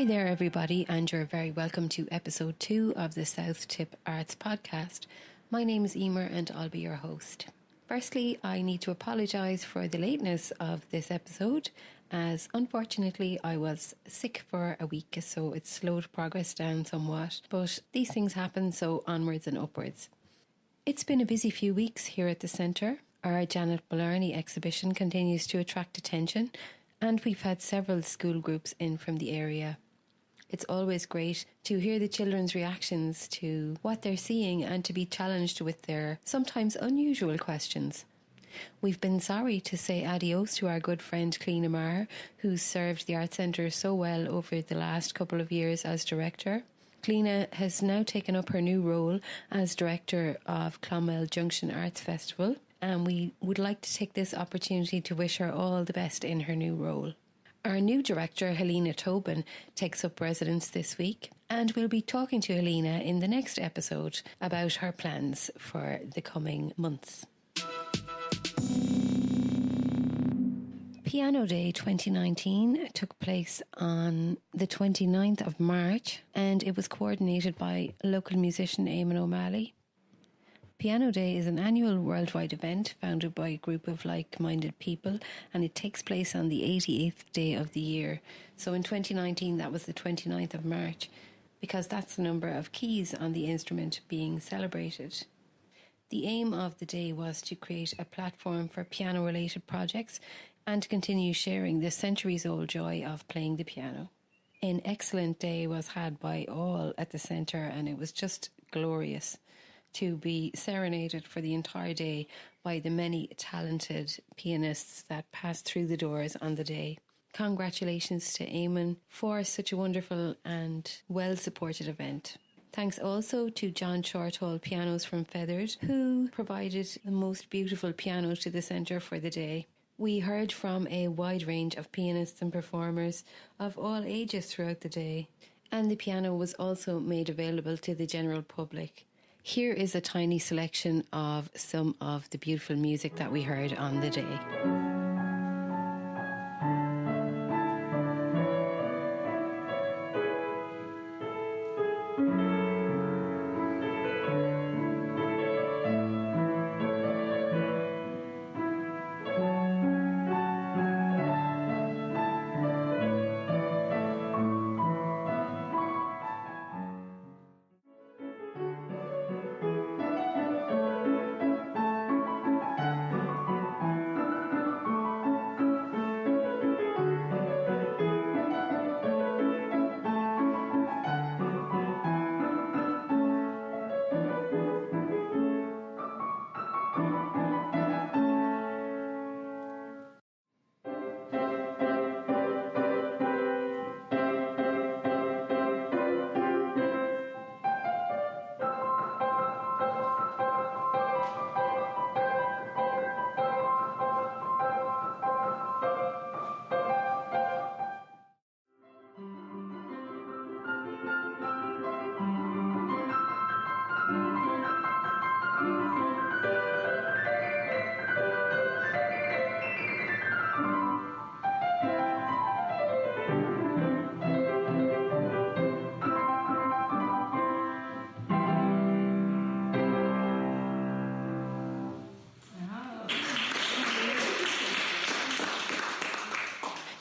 Hi there, everybody, and you're very welcome to episode 2 of the South Tip Arts podcast. My name is Emer and I'll be your host. Firstly, I need to apologise for the lateness of this episode, as unfortunately I was sick for a week, so it slowed progress down somewhat. But these things happen, so onwards and upwards. It's been a busy few weeks here at the centre. Our Janet Blarney exhibition continues to attract attention, and we've had several school groups in from the area. It's always great to hear the children's reactions to what they're seeing and to be challenged with their sometimes unusual questions. We've been sorry to say adios to our good friend Cliona Maher, who's served the Arts Centre so well over the last couple of years as director. Cliona has now taken up her new role as director of Clonmel Junction Arts Festival, and we would like to take this opportunity to wish her all the best in her new role. Our new director, Helena Tobin, takes up residence this week, and we'll be talking to Helena in the next episode about her plans for the coming months. Piano Day 2019 took place on the 29th of March, and it was coordinated by local musician Eamon O'Malley. Piano Day is an annual worldwide event founded by a group of like-minded people, and it takes place on the 88th day of the year. So in 2019 that was the 29th of March, because that's the number of keys on the instrument being celebrated. The aim of the day was to create a platform for piano-related projects and to continue sharing the centuries-old joy of playing the piano. An excellent day was had by all at the centre, and it was just glorious to be serenaded for the entire day by the many talented pianists that passed through the doors on the day. Congratulations to Eamon for such a wonderful and well-supported event. Thanks also to John Shorthall Pianos from Feathered, who provided the most beautiful piano to the centre for the day. We heard from a wide range of pianists and performers of all ages throughout the day, and the piano was also made available to the general public. Here is a tiny selection of some of the beautiful music that we heard on the day.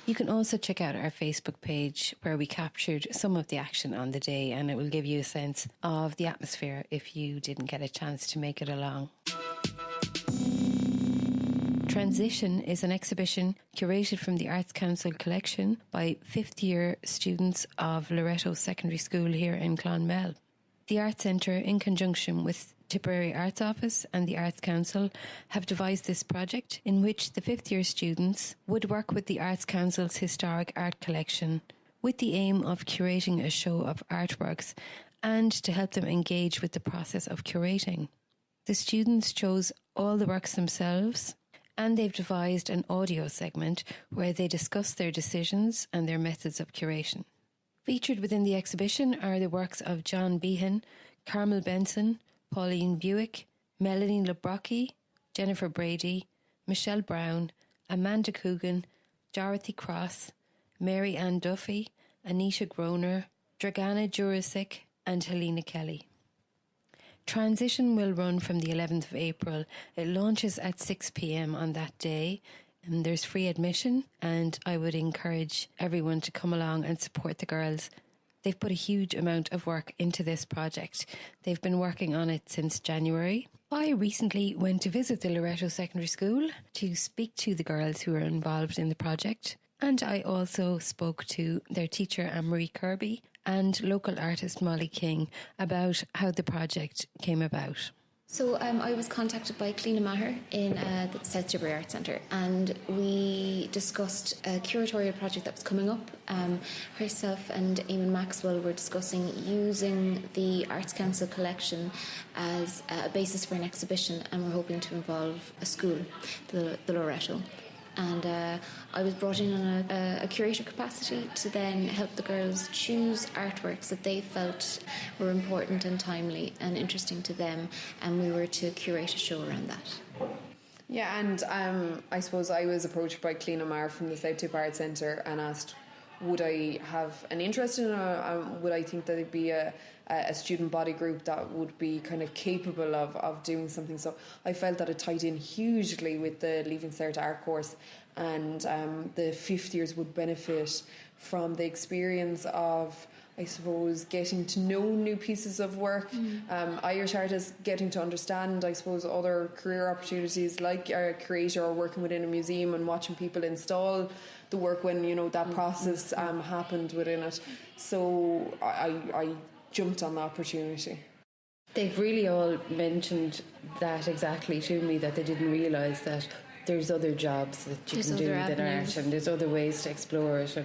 You can also check out our Facebook page where we captured some of the action on the day, and it will give you a sense of the atmosphere if you didn't get a chance to make it along. Transition is an exhibition curated from the Arts Council collection by fifth year students of Loreto Secondary School here in Clonmel. The Arts Centre, in conjunction with Tipperary Arts Office and the Arts Council, have devised this project in which the fifth year students would work with the Arts Council's historic art collection with the aim of curating a show of artworks and to help them engage with the process of curating. The students chose all the works themselves, and they've devised an audio segment where they discuss their decisions and their methods of curation. Featured within the exhibition are the works of John Behan, Carmel Benson, Pauline Bewick, Melanie leBrocquy, Jennifer Brady, Michelle Brown, Amanda Coogan, Dorothy Cross, Mary Ann Duffy, Anita Groener, Dragana Jurisic and Helena Kelly. Transition will run from the 11th of April. It launches at 6 p.m. on that day, and there's free admission, and I would encourage everyone to come along and support the girls. They've put a huge amount of work into this project. They've been working on it since January. I recently went to visit the Loreto Secondary School to speak to the girls who are involved in the project, and I also spoke to their teacher Anne-Marie Kirby and local artist Molly King about how the project came about. So I was contacted by Cliona Maher in the South Tipperary Arts Centre, and we discussed a curatorial project that was coming up. Herself and Eamon Maxwell were discussing using the Arts Council collection as a basis for an exhibition, and we're hoping to involve a school, the Loreto. And I was brought in on a curator capacity to then help the girls choose artworks that they felt were important and timely and interesting to them, and we were to curate a show around that. Yeah, and I suppose I was approached by Cliona Maher from the South Tipperary Arts Centre and asked, would I have an interest in it, would I think that it'd be a student body group that would be kind of capable of doing something. So I felt that it tied in hugely with the Leaving Cert art course, and the fifth years would benefit from the experience of, I suppose, getting to know new pieces of work. Irish artists getting to understand, I suppose, other career opportunities like a curator or working within a museum and watching people install the work when, you know, that process happened within it. So I jumped on the opportunity. They've really all mentioned that exactly to me, that they didn't realise that there's other jobs that you can do with art, and there's other ways to explore it.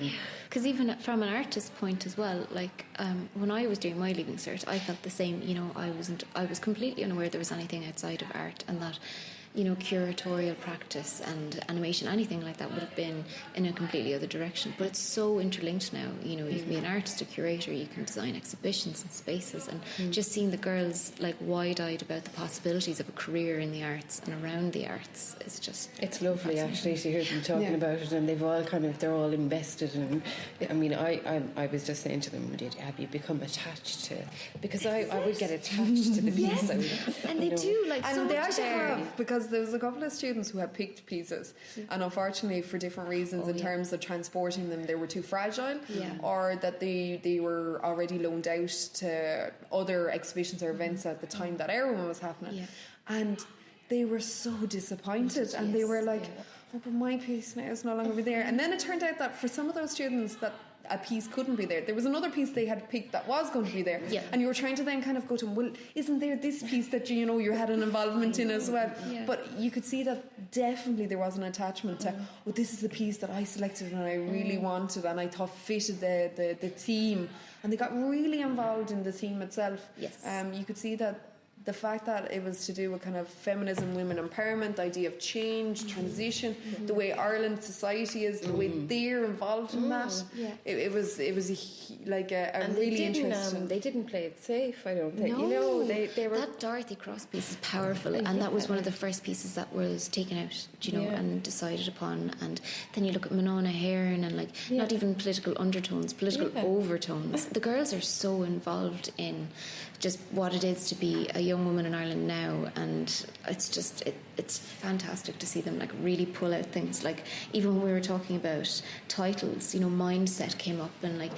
Because even from an artist's point as well, like when I was doing my Leaving Cert, I felt the same. You know, I was completely unaware there was anything outside of art, and that, you know, curatorial practice and animation, anything like that would have been in a completely other direction. But it's so interlinked now. You know, you can be an artist, a curator, you can design exhibitions and spaces, and just seeing the girls like wide-eyed about the possibilities of a career in the arts and around the arts is just... It's lovely actually to hear them talking about it, and they've all they're all invested. And I mean, I was just saying to them, have you become attached to... Because I would get attached to the piece. And they do, like, and so they much actually there. have, because there was a couple of students who had picked pieces, and unfortunately for different reasons terms of transporting them, they were too fragile, or that they were already loaned out to other exhibitions or events at the time that everyone was happening, and they were so disappointed, and they were like, oh, but my piece now is no longer there. And then it turned out that for some of those students that a piece couldn't be there. There was another piece they had picked that was going to be there, and you were trying to then kind of go to, well, isn't there this piece that you know you had an involvement in as well? But you could see that definitely there was an attachment to, oh, this is the piece that I selected and I really wanted and I thought fitted the theme, and they got really involved in the theme itself. You could see that the fact that it was to do with kind of feminism, women empowerment, the idea of change, transition, the way Ireland society is, the way they're involved in that. It was a really interesting. They didn't play it safe, I don't think. No. You know, they were. That Dorothy Cross piece is powerful, and that was one of the first pieces that was taken out, you know, and decided upon. And then you look at Monona Hearn and not even political undertones, political overtones. The girls are so involved in just what it is to be a young woman in Ireland now, and it's just it's fantastic to see them like really pull out things. Like even when we were talking about titles, you know, mindset came up, and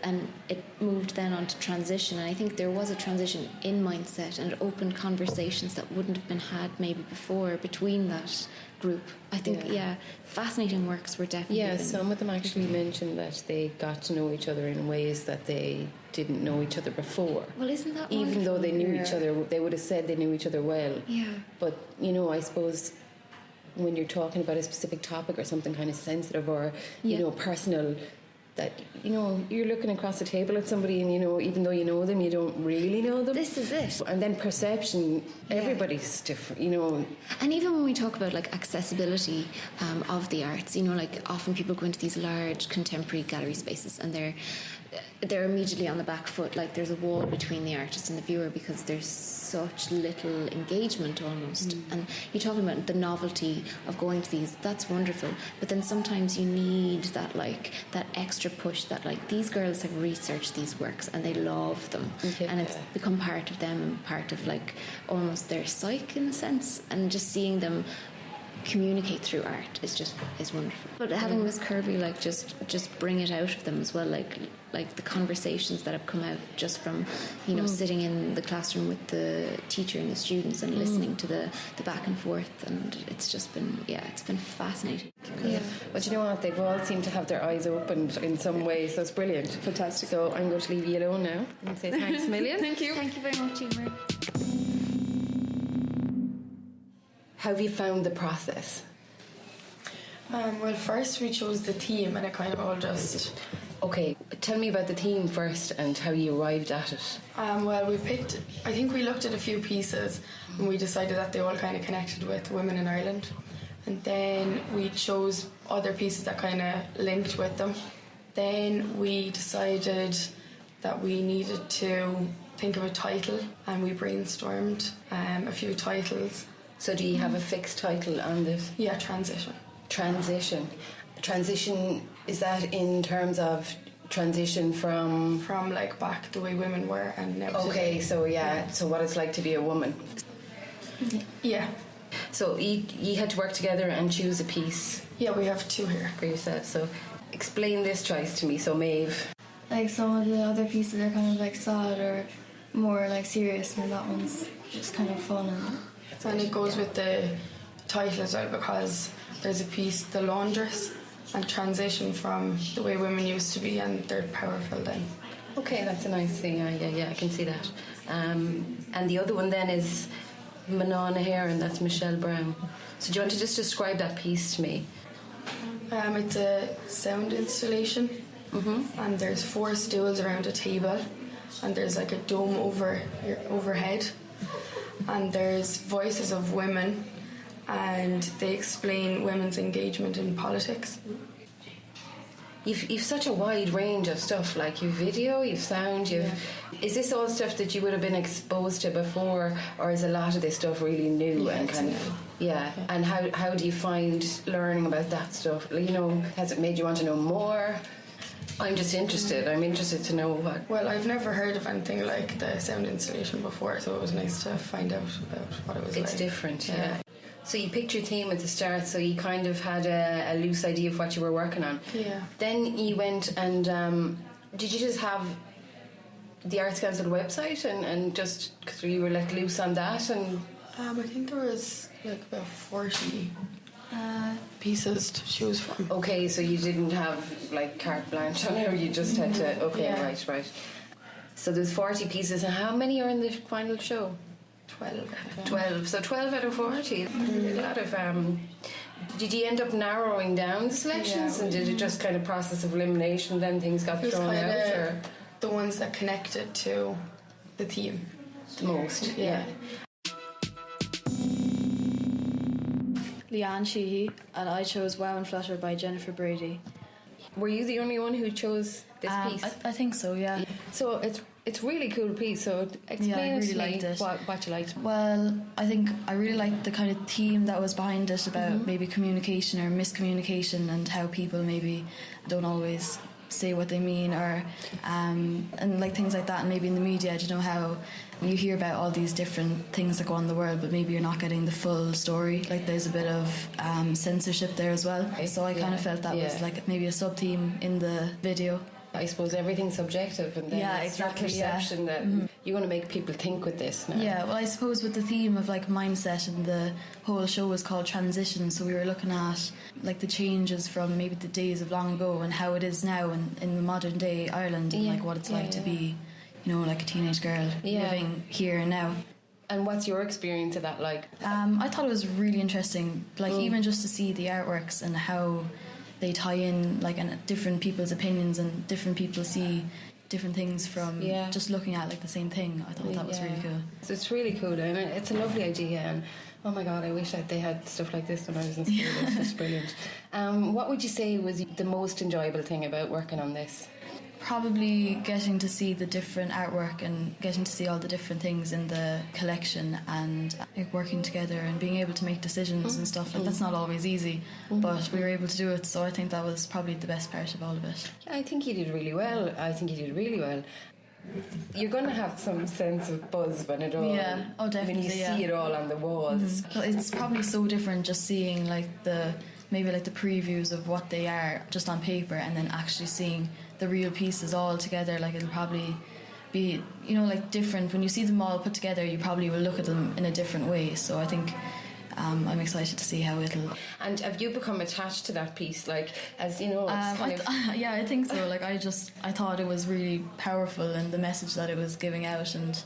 and it moved then on to transition, and I think there was a transition in mindset and opened conversations that wouldn't have been had maybe before between that group. I think fascinating works were definitely some of them actually mentioned that they got to know each other in ways that they didn't know each other before. Well, isn't that even wonderful? though they knew each other, they would have said they knew each other well. But you know, I suppose when you're talking about a specific topic or something kind of sensitive or you know, personal, that, you know, you're looking across the table at somebody and, you know, even though you know them, you don't really know them. This is it. And then perception, everybody's different, you know. And even when we talk about like accessibility of the arts, you know, like often people go into these large contemporary gallery spaces and they're they're immediately on the back foot. Like there's a wall between the artist and the viewer because there's such little engagement almost. And you're talking about the novelty of going to these, that's wonderful, but then sometimes you need that like that extra push that like these girls have researched these works and they love them, and it's become part of them and part of like almost their psyche in a sense, and just seeing them communicate through art is wonderful. But having Miss Kirby like just bring it out of them as well, like the conversations that have come out just from sitting in the classroom with the teacher and the students and listening to the back and forth, and it's just been it's been fascinating. But you know what, they've all seemed to have their eyes opened in some way, so it's brilliant. Fantastic. So I'm going to leave you alone now and say thanks a million. Thank you very much, Emer. How have you found the process? Well, first we chose the theme, and it kind of all just... Okay, tell me about the theme first and how you arrived at it. Well, I think we looked at a few pieces and we decided that they all kind of connected with women in Ireland. And then we chose other pieces that kind of linked with them. Then we decided that we needed to think of a title, and we brainstormed a few titles. So do you have a fixed title on this? Yeah, Transition. Transition, is that in terms of transition from like back the way women were and now okay, today. So what it's like to be a woman. Yeah. So you had to work together and choose a piece. Yeah, we have two here. For yourself. So explain this choice to me. So Maeve. Like some of the other pieces are kind of like sad or more like serious, and that one's just kind of fun. And it goes with the title as well, because there's a piece, The Laundress, and transition from the way women used to be, and they're powerful then. Okay, that's a nice thing. Yeah, I can see that. And the other one then is Manana Hair, and that's Michelle Brown. So do you want to just describe that piece to me? It's a sound installation, and there's 4 stools around a table, and there's like a dome overhead, and there's voices of women, and they explain women's engagement in politics. You've such a wide range of stuff, like you've video, you've sound, Is this all stuff that you would have been exposed to before, or is a lot of this stuff really new and kind of... Yeah, and how do you find learning about that stuff? Has it made you want to know more? I'm just interested. I'm interested to know what... Well, I've never heard of anything like the sound installation before, so it was nice to find out about what it was like. It's different, yeah. So you picked your theme at the start, so you kind of had a loose idea of what you were working on. Yeah. Then you went and... did you just have the Arts Council website and just... because you were let loose on that? And I think there was like about 40... pieces to choose from. Okay, so you didn't have like carte blanche on it, you just had to... Okay, yeah. Right. So there's 40 pieces, and how many are in the final show? 12. So 12 out of 40. A lot of... did you end up narrowing down the selections, and did it just kind of process of elimination, then things got thrown out? Or? The ones that connected to the theme. The most, yeah. Leanne Sheehy, and I chose Wow and Flutter by Jennifer Brady. Were you the only one who chose this piece? I think so, yeah. So it's really cool piece, so explain really to me liked it. What you liked. Well, I think I really liked the kind of theme that was behind it about maybe communication or miscommunication, and how people maybe don't always say what they mean, or and like things like that. And maybe in the media, how you hear about all these different things that go on in the world, but maybe you're not getting the full story. Like there's a bit of censorship there as well. So I kind of felt that was like maybe a sub-theme in the video. I suppose everything's subjective, and then it's that perception that you want to make people think with this now. Yeah, well, I suppose with the theme of like mindset, and the whole show was called Transition, so we were looking at like the changes from maybe the days of long ago and how it is now in the modern day Ireland, and like what it's like to be, like a teenage girl living here and now. And what's your experience of that like? I thought it was really interesting, like even just to see the artworks and how they tie in like different people's opinions, and different people see different things from just looking at like the same thing. I thought that was really cool. It's really cool, and it's a lovely idea, and oh my god, I wish that they had stuff like this when I was in school. It's just brilliant. What would you say was the most enjoyable thing about working on this? probably getting to see the different artwork and getting to see all the different things in the collection and working together and being able to make decisions and stuff. Like, that's not always easy, but we were able to do it, so I think that was probably the best part of all of it. Yeah, I think you did really well. You're going to have some sense of buzz when it all... Yeah, oh definitely, when you see it all on the walls. But it's probably so different just seeing like the previews of what they are just on paper and then actually seeing the real pieces all together. Like, it'll probably be, like, different. When you see them all put together, you probably will look at them in a different way. So I think I'm excited to see how it'll... And have you become attached to that piece? Like, as you know, yeah, I think so. Like, I thought it was really powerful and the message that it was giving out. And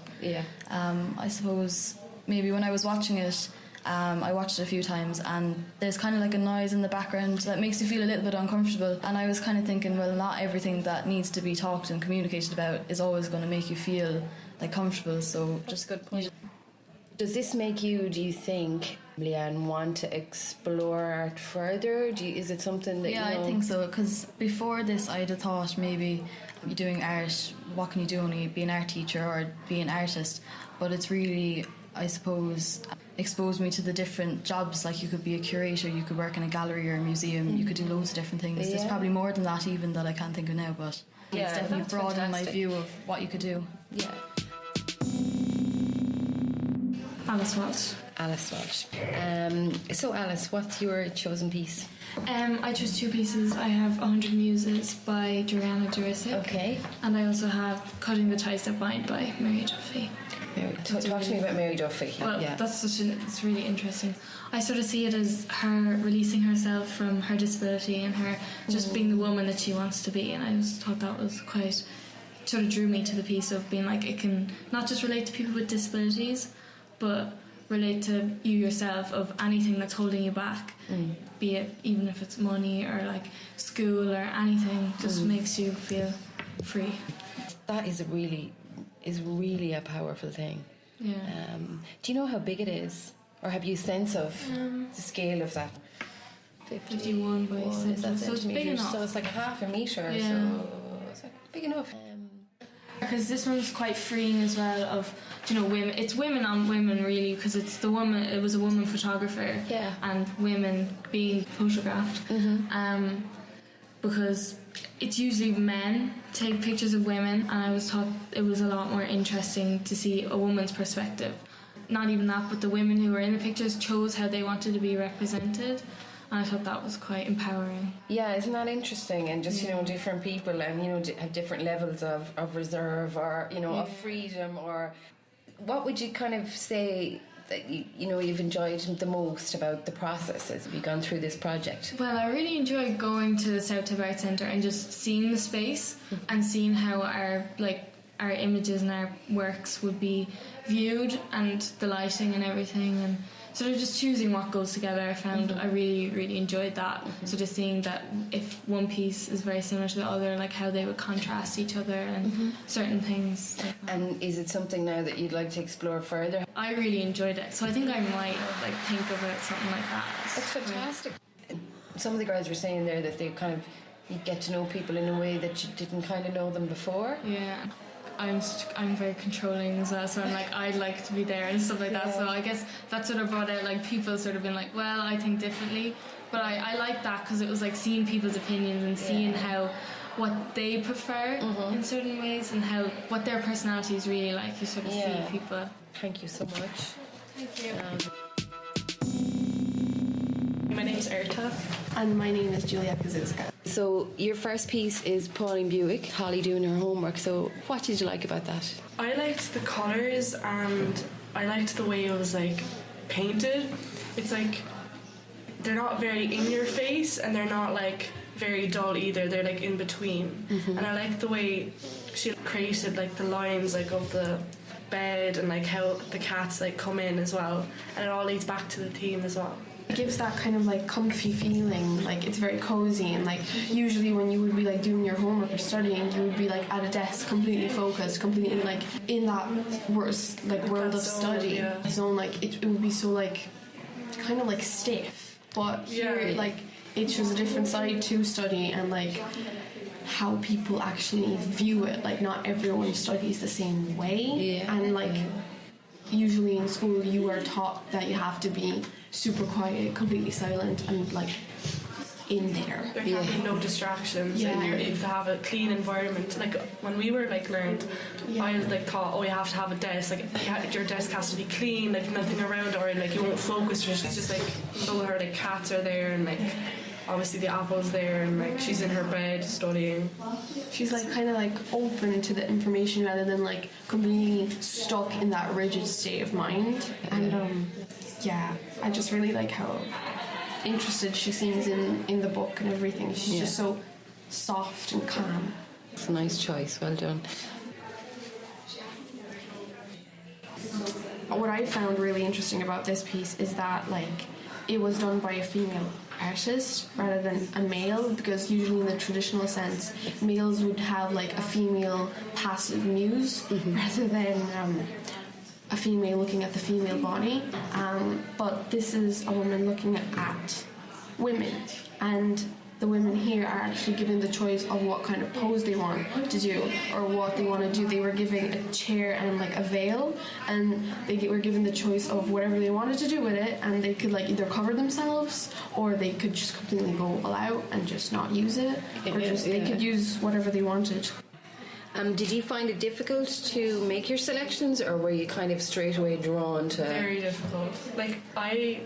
I suppose maybe when I was watching it, I watched it a few times, and there's kind of like a noise in the background that makes you feel a little bit uncomfortable, and I was kind of thinking, well, not everything that needs to be talked and communicated about is always going to make you feel like comfortable. So that's a good point. Does this make you, do you think, Leanne, want to explore art further? Is it something that I think so, because before this I'd have thought maybe you're doing art, what can you do, only be an art teacher or be an artist, but it's really, I suppose, exposed me to the different jobs. Like, you could be a curator, you could work in a gallery or a museum, you could do loads of different things. There's probably more than that even that I can't think of now, but it's definitely broadened my view of what you could do. Yeah. Alice Walsh. So Alice, what's your chosen piece? I chose two pieces. I have 100 Muses by Dragana Jurisic. Okay. And I also have Cutting the Ties That Bind by Mary Duffy. Talk to me about Mary Duffy. Well, it's really interesting. I sort of see it as her releasing herself from her disability and her just being the woman that she wants to be, and I just thought that was quite, sort of drew me to the piece of being like, it can not just relate to people with disabilities, but relate to you yourself, of anything that's holding you back, be it even if it's money or like school or anything, just makes you feel free. That is really a powerful thing. Yeah. Do you know how big it is, or have you a sense of the scale of that? 51 by 6, so it's big enough. So it's like half a metre. Yeah. So it's like big enough. Because this one's quite freeing as well. Of women. It's women on women really, because it's the woman. It was a woman photographer. Yeah. And women being photographed. Because it's usually men take pictures of women, and I was thought it was a lot more interesting to see a woman's perspective. Not even that, but the women who were in the pictures chose how they wanted to be represented, and I thought that was quite empowering. Yeah, isn't that interesting? And just different people, and have different levels of reserve, or of freedom. Or what would you kind of say that you've enjoyed the most about the process as you've gone through this project? Well, I really enjoyed going to the Tipperary Arts Centre and just seeing the space and seeing how our images and our works would be viewed, and the lighting and everything, and sort of just choosing what goes together. I found I really, really enjoyed that. So just seeing that if one piece is very similar to the other, like how they would contrast each other and certain things like that. And is it something now that you'd like to explore further? I really enjoyed it, so I think I might think about something like that. That's fantastic. Some of the girls were saying there that they kind of, you get to know people in a way that you didn't kind of know them before. Yeah. I'm very controlling as well, so I'm like, I'd like to be there and stuff like that. So I guess that sort of brought out like people sort of being like, well, I think differently, but I like that because it was like seeing people's opinions and seeing how what they prefer in certain ways, and how what their personality is really like. You sort of see people. Thank you so much. Thank you. My name is Erta. And my name is Julia Kazuska. So your first piece is Pauline Bewick, Holly doing her homework. So what did you like about that? I liked the colours, and I liked the way it was like painted. It's like they're not very in your face, and they're not like very dull either. They're like in between. And I like the way she created like the lines like of the bed, and like how the cats like come in as well, and it all leads back to the theme as well. It gives that kind of like comfy feeling, like it's very cozy, and like usually when you would be like doing your homework or studying, you would be like at a desk completely focused, completely like in that world of study zone. Like it would be so like kind of like stiff, but here like it shows a different side to study, and like how people actually view it. Like, not everyone studies the same way, and like usually in school you are taught that you have to be super quiet, completely silent, and like in there. There can be no distractions, and you have to have a clean environment. Like when we were like learned, I like thought, oh, you have to have a desk. Like your desk has to be clean, like nothing around, or like you won't focus. It's just like though her like cats are there, and like obviously the apple's there, and like she's in her bed studying. She's like kind of like open to the information rather than like completely stuck in that rigid state of mind. And I just really like how interested she seems in the book and everything. She's just so soft and calm. It's a nice choice, well done. What I found really interesting about this piece is that like it was done by a female artist rather than a male, because usually in the traditional sense males would have like a female passive muse rather than a female looking at the female body, but this is a woman looking at women, and the women here are actually given the choice of what kind of pose they want to do or what they want to do. They were given a chair and like a veil, and they were given the choice of whatever they wanted to do with it, and they could like either cover themselves or they could just completely go all out and just not use it, or just they could use whatever they wanted. Did you find it difficult to make your selections, or were you kind of straight away drawn to... Very difficult. Like, I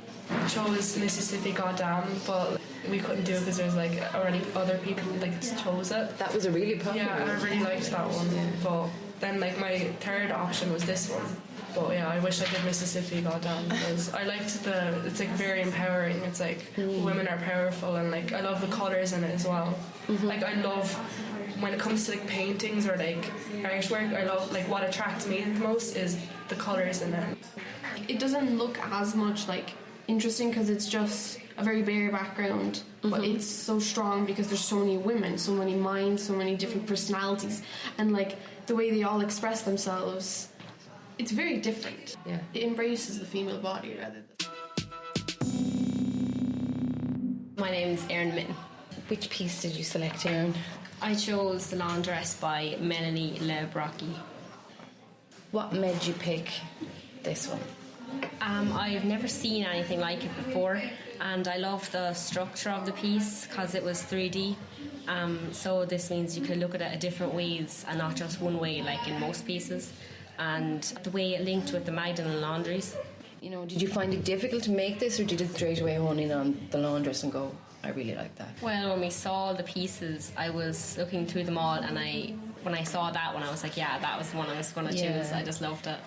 chose Mississippi Goddamn, but we couldn't do it because there's like already other people like chose it. That was a really popular one. Yeah, I really liked that one. But then like my third option was this one. But yeah, I wish I did Mississippi Goddamn, because I liked it's like very empowering. It's like women are powerful, and like I love the colours in it as well. Like I love when it comes to like paintings or like artwork, I love like what attracts me the most is the colours in it. It doesn't look as much like interesting because it's just a very bare background, but it's so strong because there's so many women, so many minds, so many different personalities, and like the way they all express themselves, it's very different. Yeah, it embraces the female body rather than... My name's Erin Mitten. Which piece did you select, Erin? I chose The Laundress by Melanie leBrocquy. What made you pick this one? I've never seen anything like it before, and I love the structure of the piece because it was 3D. So this means you can look at it a different ways and not just one way like in most pieces. And the way it linked with the Magdalen laundries. You know, did you find it difficult to make this, or did you straight away hone in on the laundress and go, I really like that? Well, when we saw the pieces, I was looking through them all, and when I saw that one, I was like, yeah, that was the one I was going to choose. I just loved it.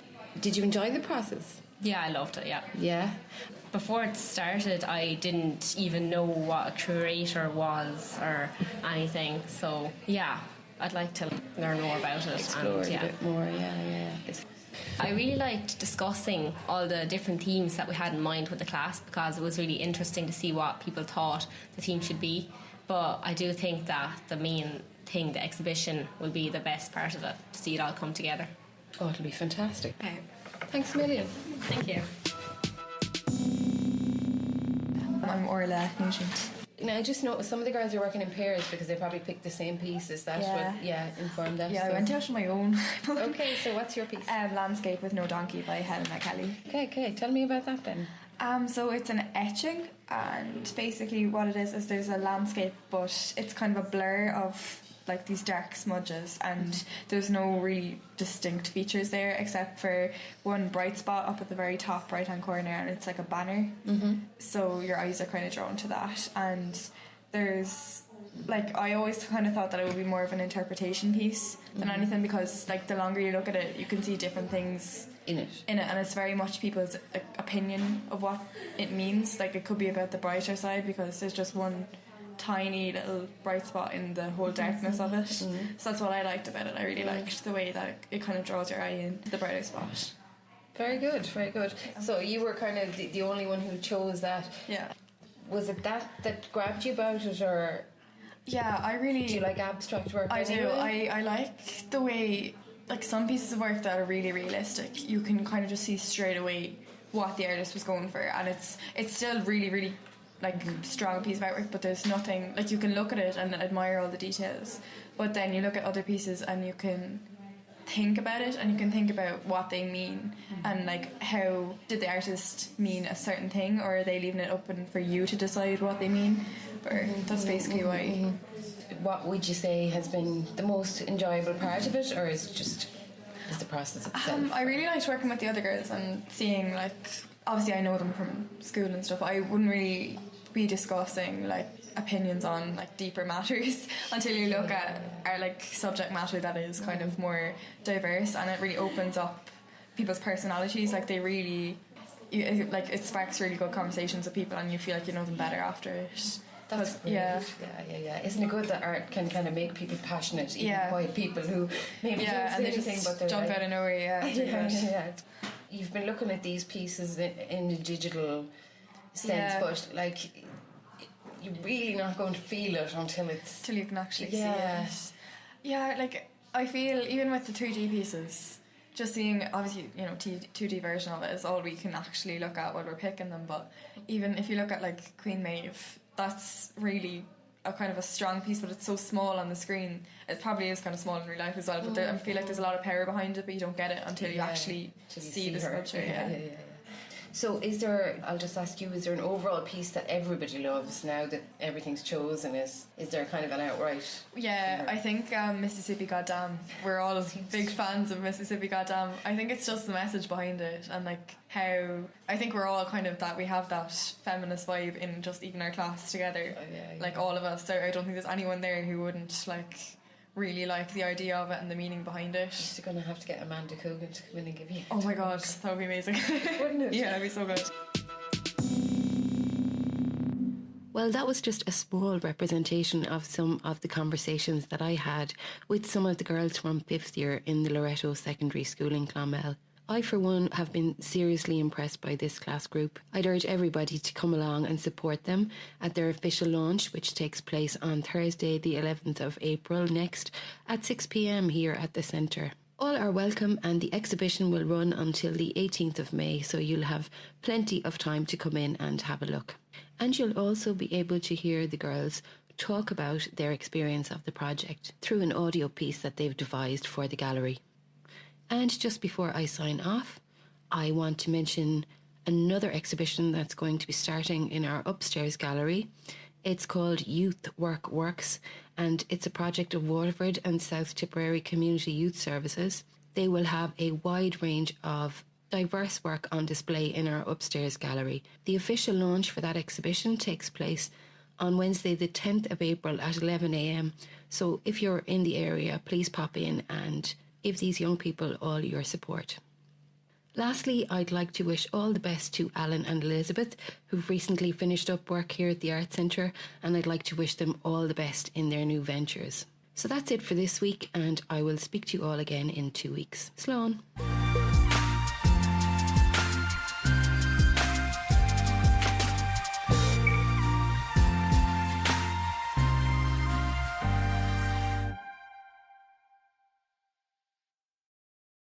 Did you enjoy the process? Yeah, I loved it, yeah. Yeah? Before it started, I didn't even know what a curator was or anything, so yeah, I'd like to learn more about it. Explore it a bit more, yeah. I really liked discussing all the different themes that we had in mind with the class, because it was really interesting to see what people thought the theme should be. But I do think that the main thing, the exhibition, will be the best part of it, to see it all come together. Oh, it'll be fantastic. Okay. Thanks a million. Thank you. I'm Orla Nugent. Now, I just noticed some of the girls are working in pairs because they probably picked the same piece. Is that what informed that? Yeah, I went out on my own. Okay, so what's your piece? Landscape with No Donkey by Helena Kelly. Okay, tell me about that then. So it's an etching, and basically what it is there's a landscape, but it's kind of a blur of like these dark smudges, and there's no really distinct features there except for one bright spot up at the very top right hand corner, and it's like a banner. So your eyes are kind of drawn to that, and there's like, I always kind of thought that it would be more of an interpretation piece than anything, because like the longer you look at it, you can see different things in it, and it's very much people's opinion of what it means. Like, it could be about the brighter side because there's just one tiny little bright spot in the whole darkness of it. So that's what I liked about it. I really liked the way that it kind of draws your eye in the brighter spot. Very good. So you were kind of the only one who chose that. Yeah. Was it that grabbed you about it, or? Yeah, I really... Do you like abstract work? I do. I like the way, like, some pieces of work that are really realistic, you can kind of just see straight away what the artist was going for, and it's still really, really like strong piece of artwork, but there's nothing, like you can look at it and admire all the details, but then you look at other pieces and you can think about it and you can think about what they mean and like how did the artist mean a certain thing, or are they leaving it open for you to decide what they mean, or that's basically why. What would you say has been the most enjoyable part of it, or is the process itself? I really liked working with the other girls and seeing, like, obviously I know them from school and stuff, I wouldn't really be discussing like opinions on like deeper matters until you look at our like subject matter that is kind of more diverse, and it really opens up people's personalities. Like they really, it sparks really good conversations with people, and you feel like you know them better after it. That's great. Yeah. Isn't it good that art can kind of make people passionate, even quiet people who maybe don't say anything, but they're jump like, out of nowhere. Yeah. You've been looking at these pieces in a digital sense, but like you're really not going to feel it until you can actually see it. Yeah, like I feel even with the 3D pieces, just seeing, obviously, 2D version of it is all we can actually look at while we're picking them, but even if you look at like Queen Maeve, that's really a kind of a strong piece, but it's so small on the screen. It probably is kind of small in real life as well, but I feel like there's a lot of power behind it, but you don't get it until you actually see the sculpture. So I'll just ask you, is there an overall piece that everybody loves now that everything's chosen? Is there kind of an outright? Yeah, I think Mississippi Goddamn. We're all big fans of Mississippi Goddamn. I think it's just the message behind it, and like how I think we're all kind of that, we have that feminist vibe in just even our class together, like all of us. So I don't think there's anyone there who wouldn't like really like the idea of it and the meaning behind it. You're going to have to get Amanda Coogan to come in and give you. Oh my god, that would be amazing. Wouldn't it? Yeah, it'd be so good. Well, that was just a small representation of some of the conversations that I had with some of the girls from 5th year in the Loreto Secondary School in Clonmel. I, for one, have been seriously impressed by this class group. I'd urge everybody to come along and support them at their official launch, which takes place on Thursday, the 11th of April next at 6 p.m. here at the centre. All are welcome, and the exhibition will run until the 18th of May, so you'll have plenty of time to come in and have a look. And you'll also be able to hear the girls talk about their experience of the project through an audio piece that they've devised for the gallery. And just before I sign off, I want to mention another exhibition that's going to be starting in our upstairs gallery. It's called Youth Work Works, and it's a project of Waterford and South Tipperary Community Youth Services. They will have a wide range of diverse work on display in our upstairs gallery. The official launch for that exhibition takes place on Wednesday the 10th of April at 11 a.m. So if you're in the area, please pop in and give these young people all your support. Lastly, I'd like to wish all the best to Alan and Elizabeth, who've recently finished up work here at the Arts Centre, and I'd like to wish them all the best in their new ventures. So that's it for this week, and I will speak to you all again in 2 weeks. Slán.